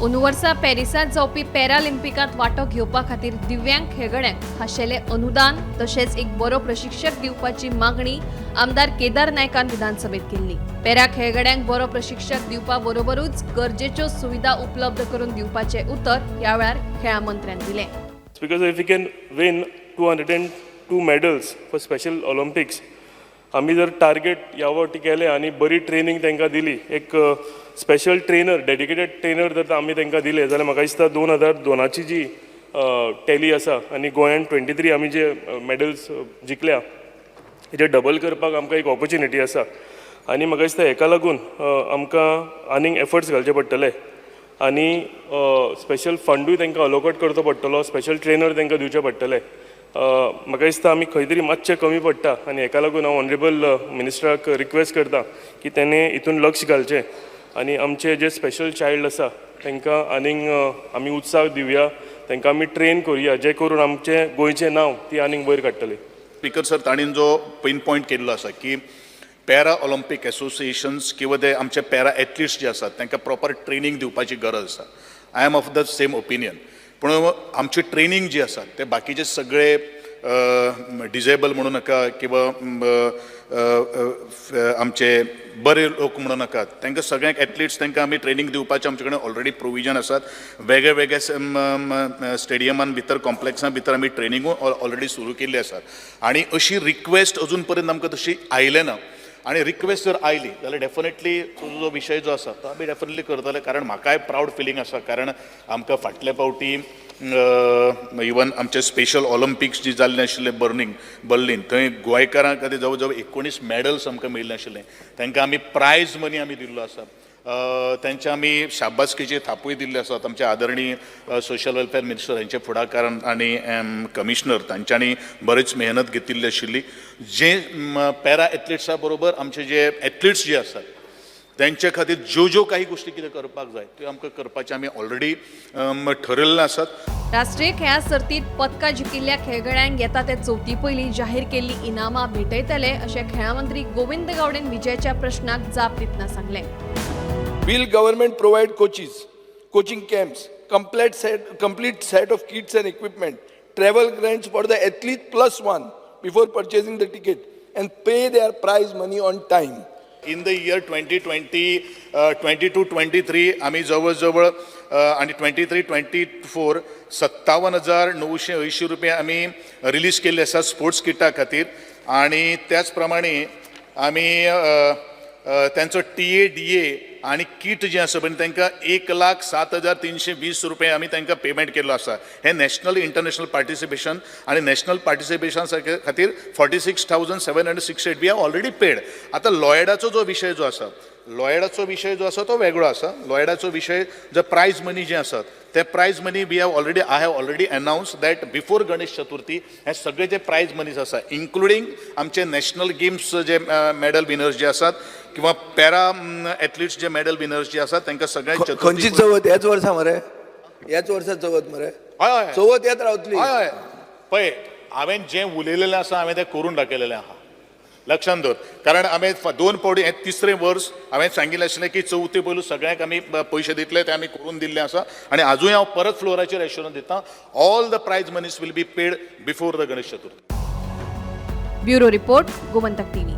अंदू वर्सा पॅरिसांत जावपी पॅरालिंपिकांत वांटो घेवपा खातीर दिव्यांग खेळगड्यांक खाशेलें अनुदान तशेंच एक बरो प्रशिक्षक दिवपाची मागणी आमदार केदार नायकान विधानसभेत केल्ली. पॅरा खेळगड्यांक बरो प्रशिक्षक दिवपा बरोबरूच गरजेच्यो सुविधा उपलब्ध करून दिवपाचें उतर ह्या वेळार खेळा मंत्र्यान दिलें. Because if we can win 202 medals for Special Olympics, आम्ही जर टार्गेट ह्या वाटी केले आणि बरी ट्रेनिंग तांकां दिली, एक स्पेशल ट्रेनर, डेडिकेटेड ट्रेनर जर आमी तांकां दिले जाल्यार म्हाका दिसता 2002ची जी टॅली आसा आनी गोंयान 23 आमी जे मेडल्स जिखल्या हेजे डबल करपाक आमकां एक ऑपॉर्च्युनिटी आसा. आनी म्हाका दिसता हेका लागून आमकां आनीक एफर्ट्स घालचे पडटले आनी स्पेशल फंडूय तांकां अलोकेट करचो पडटलो, स्पेशल ट्रेनर तांकां दिवचे पडटले. म्हाका दिसता आमी खंय तरी मातशें कमी पडटा आनी हेका लागून हांव ऑनरेबल मिनिस्टराक रिक्वेस्ट करता की तेणें हितून लक्ष घालचें आनी आमचे जे स्पेशल चायल्ड आसा तांकां आनीक आमी उत्साह दिवया, तांकां आमी ट्रेन करुया, जे करून आमचें गोंयचें नांव ती आनीक वयर काडटली. स्पीकर सर ताणीन जो पिन पॉयंट केल्लो आसा की पॅरा ऑलिंपीक एसोसिएशन्स किंवा ते आमचे पॅरा एथलीट्स जे आसात तांकां प्रॉपर ट्रेनिंग दिवपाची गरज आसा. I am of the same opinion. पूण आमची ट्रेनिंग जी आसा ते बाकीचे सगळे डिजेबल म्हणू नाका किंवा आमचे बरे लोक म्हणू नाकात, तांकां सगळ्यांक एथलीट्स तांकां आमी ट्रेनिंग दिवपाचें आमचे कडेन ऑलरेडी प्रोविजन आसात. वेगळे वेगळे स्टेडियमान भितर कॉम्प्लेक्सान भितर आमी ट्रेनिंगूय ऑलरेडी सुरू केल्ली आसात आनी अशी रिक्वेस्ट अजून पर्यंत आमकां तशी आयले ना. आणि रिक्वेस्ट जर आयली जाल्यार डेफिनेटली तुजो जो विशय जो आसा तो आमी डेफिनेटली करतले, कारण म्हाकाय प्रावड फिलींग आसा, कारण आमकां फाटल्या फावटी इवन आमचे स्पेशल ऑलिंपिक्स जी जाल्ले आशिल्ले बर्लिन थंय गोंयकारां खातीर जवळ जवळ 19 मेडल्स आमकां मेळिल्ले आशिल्ले. तांकां आमी प्रायज मनी आमी दिल्लो आसा. तांच्या आमी शाबासकेची थापूय दिल्ली आसात. आमचे आदरणीय सोशल वेलफेअर मिनिस्टर हांचे फुडाकारान आनी कमिशनर तांच्यांनी बरीच मेहनत घेतिल्ली आशिल्ली. जे पॅरा एथलीट्सा बरोबर आमचे जे एथलीट्स जे आसात त्यांच्या खातीर ज्यो काही गोष्टी कितें करपाक जाय त्यो आमकां करपाचें आमी ऑलरेडी ठरयल्लें आसात. राष्ट्रीय खेळा सर्तीत पदकां जिखिल्ल्या खेळगड्यांक येता ते चवथी पयलीं जाहीर केल्ली इनामां भेटयतले अशें खेळा मंत्री गोविंद गावडेन विजयाच्या प्रश्नाक जाप दितना सांगलें. Will government provide coaches, coaching camps, complete set of kits and equipment, travel grants for the athlete +1 before purchasing the ticket, and pay their prize money on time? In the year 2022-23 आम्ही जवळजवळ आणि 23-24 57,980 रुपया आम्ही release केले आसा sports किटा खातीर. आणि त्याच प्रमाणे आम्ही त्यांचं TADA आणि किट जे आसा पळय तांकां 1,07,320 रुपया आमी तांकां पेमेंट केल्लो आसा. हे नॅशनल इंटरनॅशनल पार्टिसिपेशन आणि नॅशनल पार्टिसिपेशन खातीर 46,768 वी हॅव ऑलरेडी पेड. आतां लॉयडाचो जो विशय जो आसा तो वेगळो आसा. लॉयडाचो विशय जो प्रायज मनी जे आसात ते prize money I have already announce that before Ganesh Chaturthi हे सगळे जे प्रायज मनीज आसा इन्क्लुडींग आमचे नॅशनल गेम्स जे मेडल विनर्स जे आसात किंवा पॅरा एथलीट्स जे मेडल विनर्स जे आसात तांकां सगळ्यांक खंयची चवथ ह्याच वर्सा मरे, ह्याच वर्सा चवथ मरे, हय चवथ येत रावतली. हय पळय हांवें जें उलयलेलें आसा हांवें तें करून दाखयलेलें आहा. लक्षांत दवर, कारण हांवें 2 फावटी हें 3रे वर्स हांवें सांगिल्लें आशिल्लें की चवथी पयलू सगळ्यांक आमी पयशे दितले ते आमी करून दिल्ले आसा आनी आजूय हांव परत फ्लोराचेर एश्युरन्स दितां all the prize monies will be paid before the Ganesh Chaturthi. Bureau report, Gomantak TV.